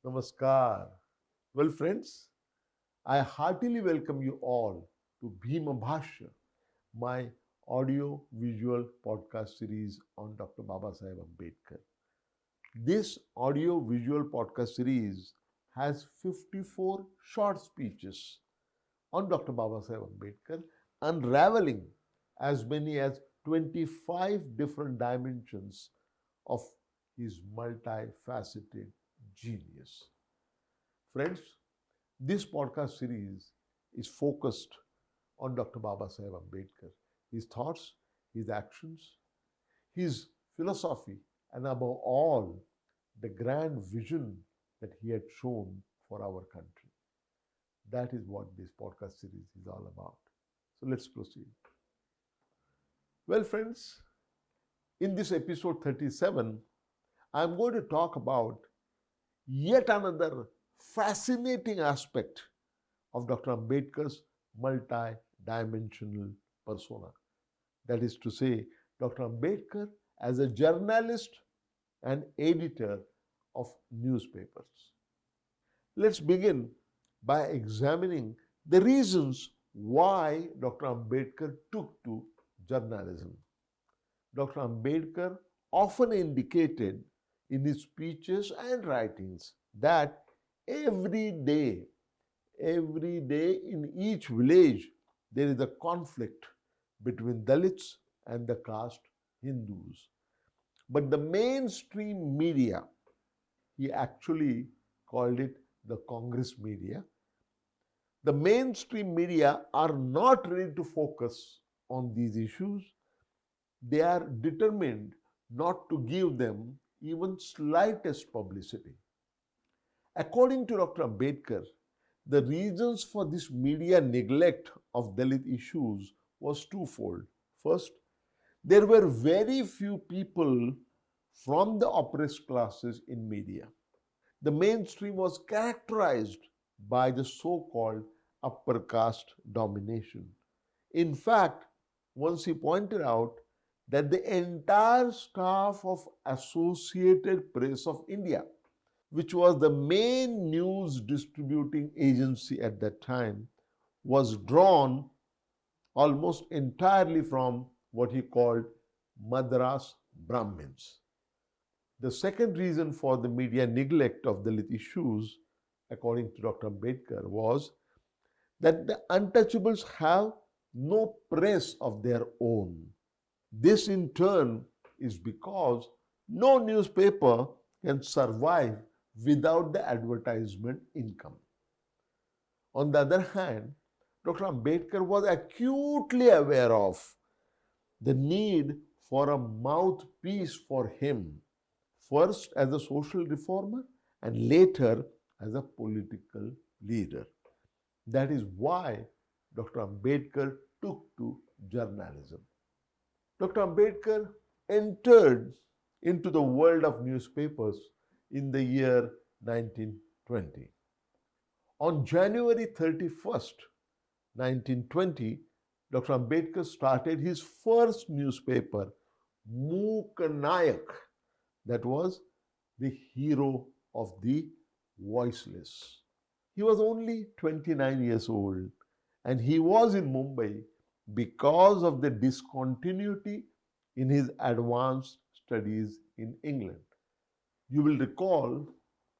Namaskar. Well, friends, I heartily welcome you all to Bhim Bhashya, my audio visual podcast series on Dr. Baba Saheb Ambedkar. This audio visual podcast series has 54 short speeches on Dr. Baba Saheb Ambedkar, unraveling as many as 25 different dimensions of his multifaceted genius. Friends, this podcast series is focused on Dr. Baba Saheb Ambedkar, his thoughts, his actions, his philosophy, and above all, the grand vision that he had shown for our country. That is what this podcast series is all about. So let's proceed. Well, friends, in this episode 37, I'm going to talk about yet another fascinating aspect of Dr. Ambedkar's multi-dimensional persona. That is to say, Dr. Ambedkar as a journalist and editor of newspapers. Let's begin by examining the reasons why Dr. Ambedkar took to journalism. Dr. Ambedkar often indicated in his speeches and writings that every day in each village there is a conflict between Dalits and the caste Hindus. But the mainstream media, he actually called it the Congress media, the mainstream media are not ready to focus on these issues. They are determined not to give them even slightest publicity. According to Dr. Ambedkar, the reasons for this media neglect of Dalit issues was twofold. First, there were very few people from the oppressed classes in media. The mainstream was characterized by the so-called upper caste domination. In fact, once he pointed out that the entire staff of Associated Press of India, which was the main news distributing agency at that time, was drawn almost entirely from what he called Madras Brahmins. The second reason for the media neglect of Dalit issues, according to Dr. Ambedkar, was that the untouchables have no press of their own. This in turn is because no newspaper can survive without the advertisement income. On the other hand, Dr. Ambedkar was acutely aware of the need for a mouthpiece for him, first as a social reformer and later as a political leader. That is why Dr. Ambedkar took to journalism. Dr. Ambedkar entered into the world of newspapers in the year 1920. On January 31st, 1920, Dr. Ambedkar started his first newspaper, Mook Nayak, that was the hero of the voiceless. He was only 29 years old and he was in Mumbai because of the discontinuity in his advanced studies in England. You will recall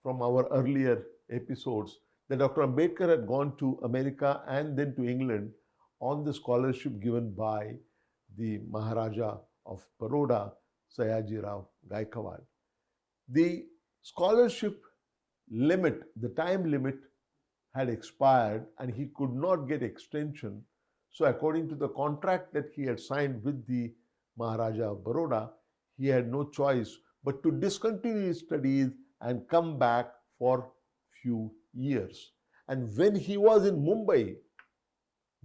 from our earlier episodes that Dr. Ambedkar had gone to America and then to England on the scholarship given by the Maharaja of Baroda, Sayaji Rao Gaikwad. The scholarship limit, the time limit had expired and he could not get extension. So according to the contract that he had signed with the Maharaja of Baroda, he had no choice but to discontinue his studies and come back for few years. And when he was in Mumbai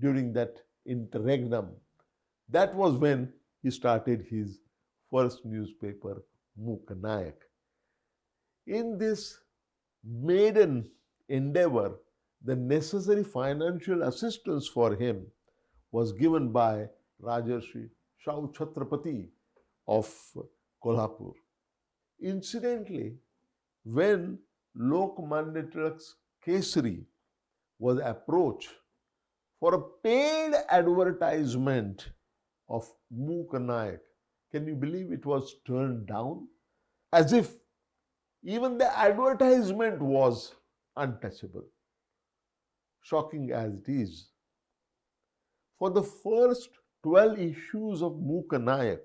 during that interregnum, that was when he started his first newspaper, Mook Nayak. In this maiden endeavor, the necessary financial assistance for him was given by Rajarshi Shahu Chhatrapati of Kolhapur. Incidentally, when Lokmanya Tilak's Kesari was approached for a paid advertisement of Mook Nayak. Can you believe it was turned down? As if even the advertisement was untouchable. Shocking as it is. For the first 12 issues of Mook Nayak,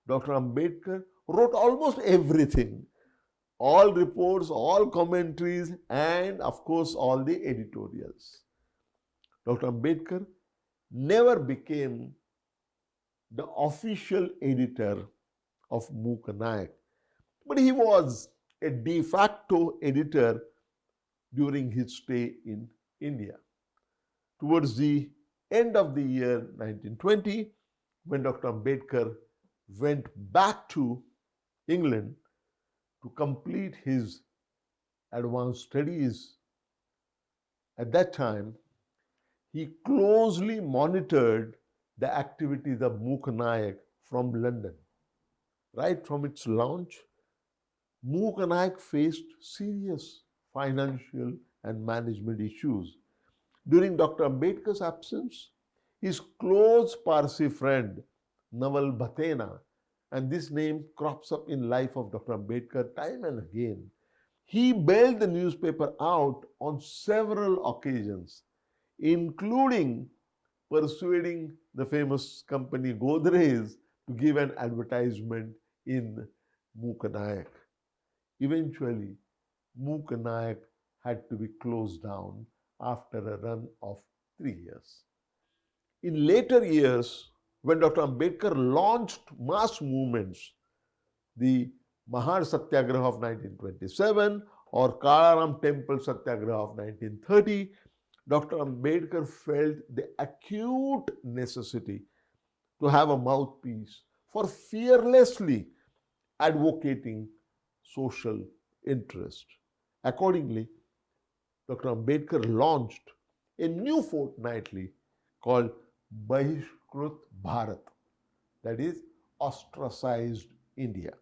Dr. Ambedkar wrote almost everything, all reports, all commentaries, and of course, all the editorials. Dr. Ambedkar never became the official editor of Mook Nayak, but he was a de facto editor during his stay in India. Towards the end of the year 1920, when Dr. Ambedkar went back to England to complete his advanced studies, at that time, he closely monitored the activities of Mook Nayak from London. Right from its launch, Mook Nayak faced serious financial and management issues. During Dr. Ambedkar's absence, his close Parsi friend, Naval Bhatena, and this name crops up in life of Dr. Ambedkar time and again, he bailed the newspaper out on several occasions, including persuading the famous company Godrej to give an advertisement in Mook Nayak. Eventually, Mook Nayak had to be closed down after a run of 3 years. In later years, when Dr. Ambedkar launched mass movements, the Mahar Satyagraha of 1927 or Kalaram Temple Satyagraha of 1930, Dr. Ambedkar felt the acute necessity to have a mouthpiece for fearlessly advocating social interest. Accordingly, Dr. Ambedkar launched a new fortnightly called Bahishkrut Bharat, that is, ostracized India,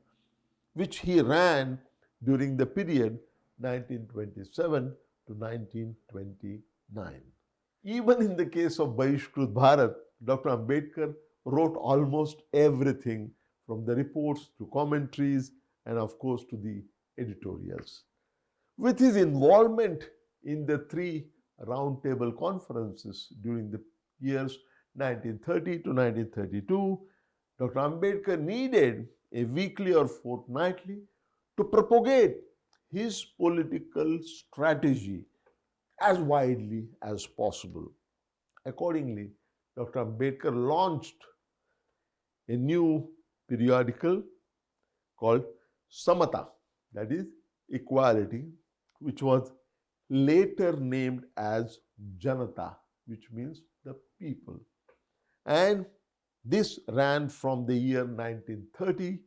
which he ran during the period 1927 to 1929. Even in the case of Bahishkrut Bharat, Dr. Ambedkar wrote almost everything from the reports to commentaries and, of course, to the editorials. With his involvement in the three roundtable conferences during the years 1930 to 1932, Dr. Ambedkar needed a weekly or fortnightly to propagate his political strategy as widely as possible. Accordingly, Dr. Ambedkar launched a new periodical called Samata, that is, equality, which was later named as Janata, which means the people. And this ran from the year 1930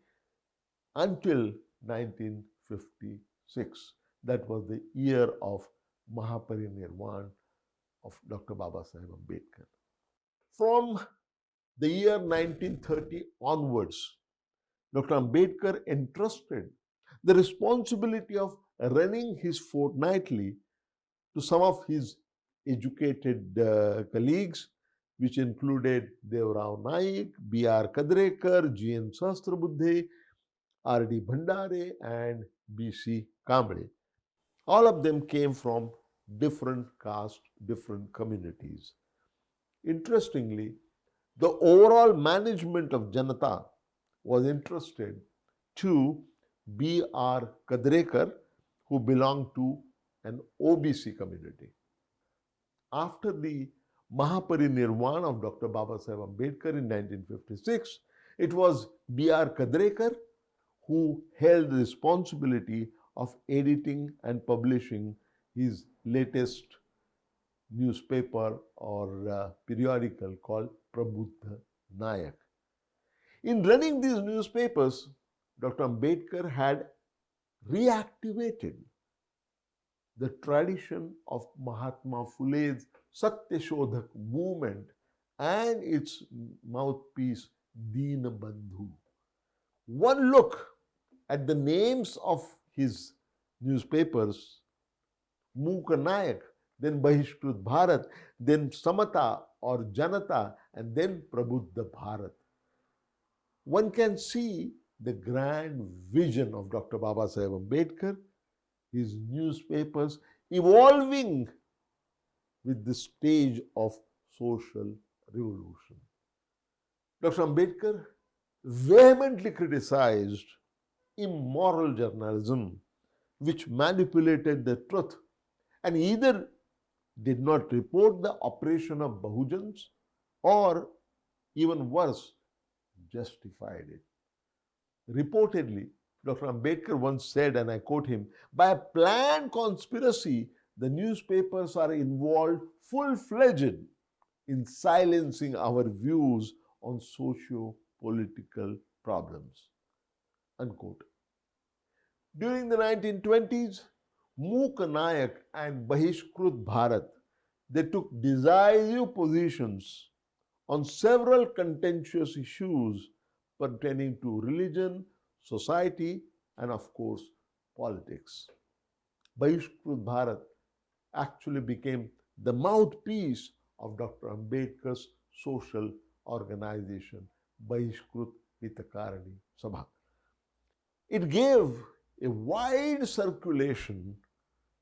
until 1956. That was the year of Mahaparinirvan of Dr. Baba Saheb Ambedkar. From the year 1930 onwards, Dr. Ambedkar entrusted the responsibility of running his fortnightly to some of his educated colleagues, which included Devrao Naik, B.R. Kadrekar, G.N. Sahasrabuddhe, R.D. Bhandare, and B.C. Kamble. All of them came from different castes, different communities. Interestingly, the overall management of Janata was entrusted to B.R. Kadrekar, who belonged to an OBC community. After the Mahaparinirvan of Dr. Baba Saheb Ambedkar in 1956, it was B.R. Kadrekar who held the responsibility of editing and publishing his latest newspaper or periodical called Prabuddha Nayak. In running these newspapers, Dr. Ambedkar had reactivated the tradition of Mahatma Phule's Satyashodhak movement and its mouthpiece Deenabandhu. One look at the names of his newspapers, Mook Nayak, then Bahishkrut Bharat, then Samata or Janata, and then Prabuddha Bharat. One can see the grand vision of Dr. Baba Saheb Ambedkar, his newspapers evolving with the stage of social revolution. Dr. Ambedkar vehemently criticized immoral journalism which manipulated the truth and either did not report the oppression of Bahujans or, even worse, justified it. Reportedly, Dr. Ambedkar once said, and I quote him, by a planned conspiracy, the newspapers are involved full-fledged in silencing our views on socio-political problems. Unquote. During the 1920s, Mook Nayak and Bahishkrut Bharat, they took decisive positions on several contentious issues pertaining to religion, society, and of course, politics. Bahishkrut Bharat actually became the mouthpiece of Dr. Ambedkar's social organization, Bahishkrut Hitakarani Sabha. It gave a wide circulation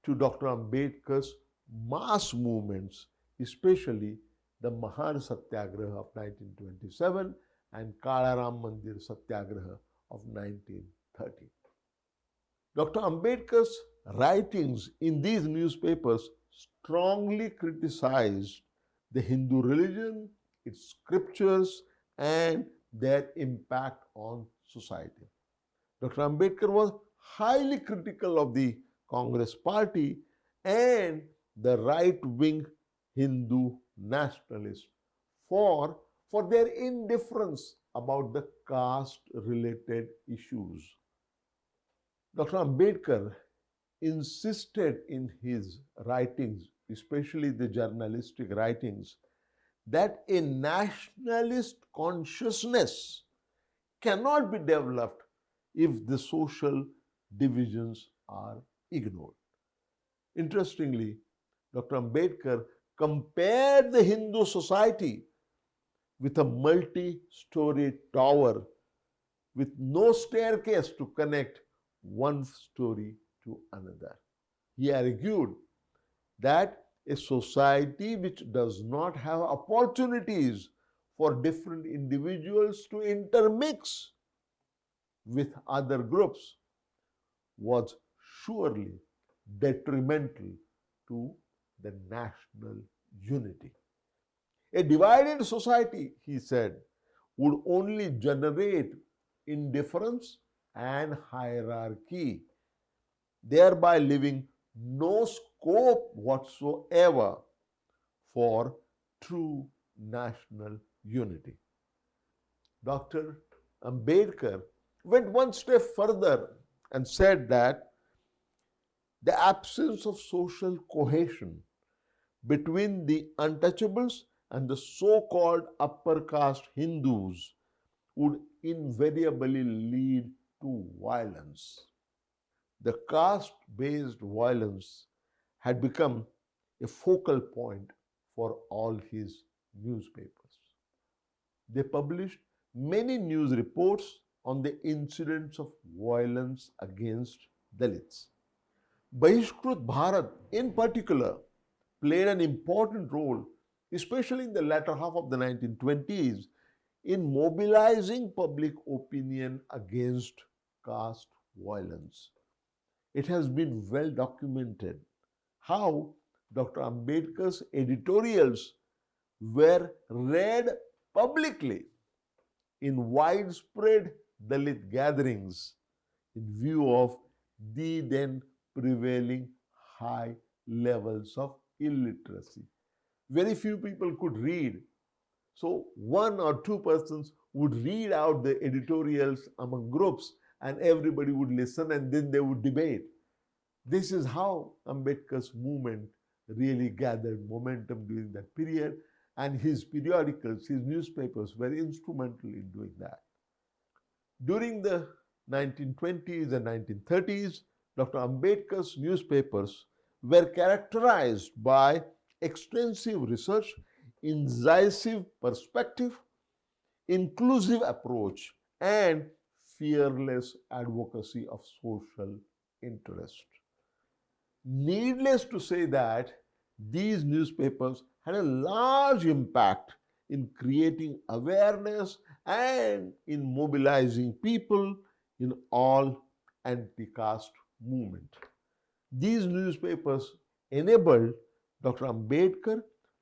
to Dr. Ambedkar's mass movements, especially the Mahan Satyagraha of 1927 and Kala Ram Mandir Satyagraha of 1930. Dr. Ambedkar's writings in these newspapers strongly criticized the Hindu religion, its scriptures, and their impact on society. Dr. Ambedkar was highly critical of the Congress party and the right-wing Hindu nationalists for their indifference about the caste-related issues. Dr. Ambedkar insisted in his writings, especially the journalistic writings, that a nationalist consciousness cannot be developed if the social divisions are ignored. Interestingly, Dr. Ambedkar compared the Hindu society with a multi-story tower with no staircase to connect one story to another. He argued that a society which does not have opportunities for different individuals to intermix with other groups was surely detrimental to the national unity. A divided society, he said, would only generate indifference and hierarchy, thereby leaving no scope whatsoever for true national unity. Dr. Ambedkar went one step further and said that the absence of social cohesion between the untouchables and the so-called upper caste Hindus would invariably lead to violence. The caste-based violence had become a focal point for all his newspapers. They published many news reports on the incidents of violence against Dalits. Bahishkrut Bharat, in particular, played an important role, especially in the latter half of the 1920s, in mobilizing public opinion against caste violence. It has been well documented how Dr. Ambedkar's editorials were read publicly in widespread Dalit gatherings in view of the then prevailing high levels of illiteracy. Very few people could read. So one or two persons would read out the editorials among groups and everybody would listen and then they would debate. This is how Ambedkar's movement really gathered momentum during that period, and his periodicals, his newspapers were instrumental in doing that. During the 1920s and 1930s, Dr. Ambedkar's newspapers were characterized by extensive research, incisive perspective, inclusive approach, and fearless advocacy of social interest. Needless to say that these newspapers had a large impact in creating awareness and in mobilizing people in all anti-caste movement. These newspapers enabled Dr. Ambedkar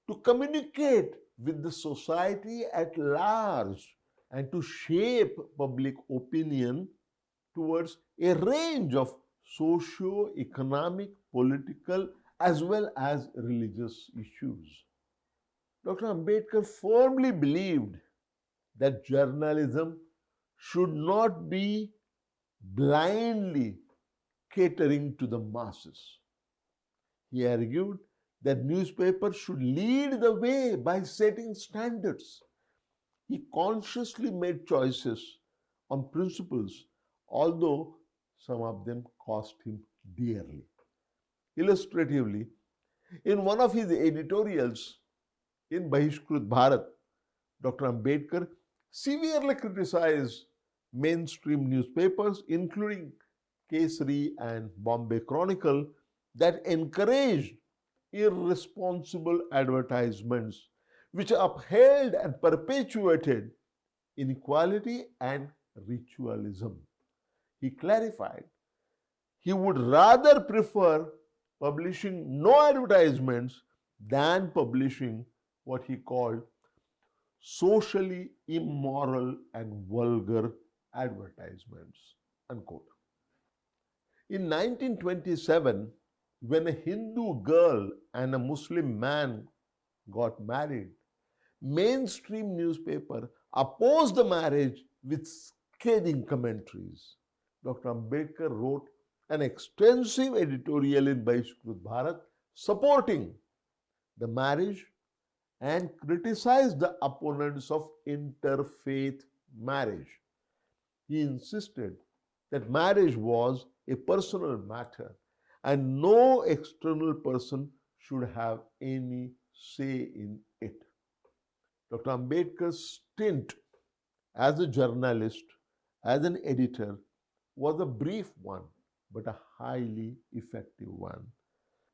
to communicate with the society at large and to shape public opinion towards a range of socio-economic, political, as well as religious issues. Dr. Ambedkar firmly believed that journalism should not be blindly catering to the masses. He argued that newspapers should lead the way by setting standards. He consciously made choices on principles, although some of them cost him dearly. Illustratively, in one of his editorials in Bahishkrut Bharat, Dr. Ambedkar severely criticized mainstream newspapers, including Kesari and Bombay Chronicle, that encouraged irresponsible advertisements which upheld and perpetuated inequality and ritualism. He clarified he would rather prefer publishing no advertisements than publishing what he called socially immoral and vulgar advertisements. Unquote. In 1927, when a Hindu girl and a Muslim man got married, mainstream newspaper opposed the marriage with scathing commentaries. Dr. Ambedkar wrote an extensive editorial in Bahishkrut Bharat supporting the marriage and criticized the opponents of interfaith marriage. He insisted that marriage was a personal matter and no external person should have any say in it. Dr. Ambedkar's stint as a journalist, as an editor, was a brief one, but a highly effective one.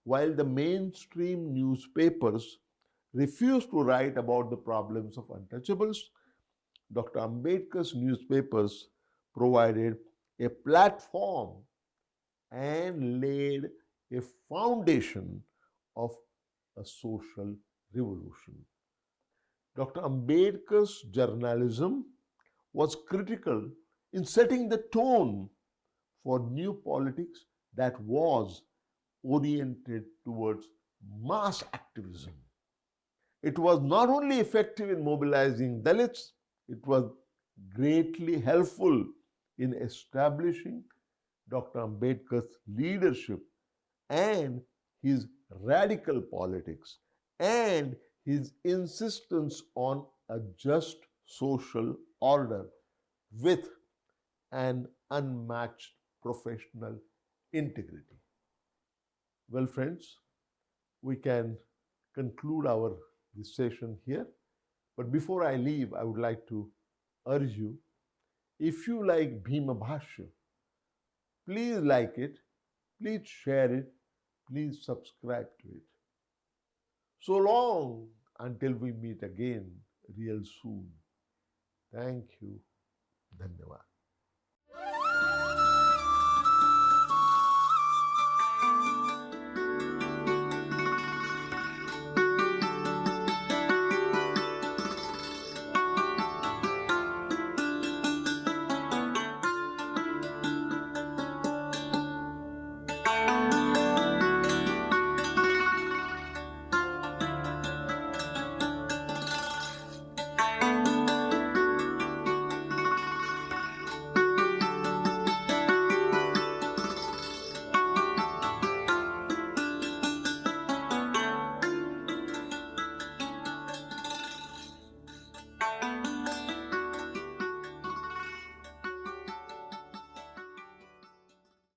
While the mainstream newspapers refused to write about the problems of untouchables, Dr. Ambedkar's newspapers provided a platform and laid a foundation of a social revolution. Dr. Ambedkar's journalism was critical in setting the tone for new politics that was oriented towards mass activism. It was not only effective in mobilizing Dalits, it was greatly helpful in establishing Dr. Ambedkar's leadership and his radical politics and his insistence on a just social order with an unmatched professional integrity. Well, friends, we can conclude our this session here. But before I leave, I would like to urge you, if you like Bhima Bhashya, please like it, please share it, please subscribe to it. So long until we meet again real soon. Thank you. Dhanyavad.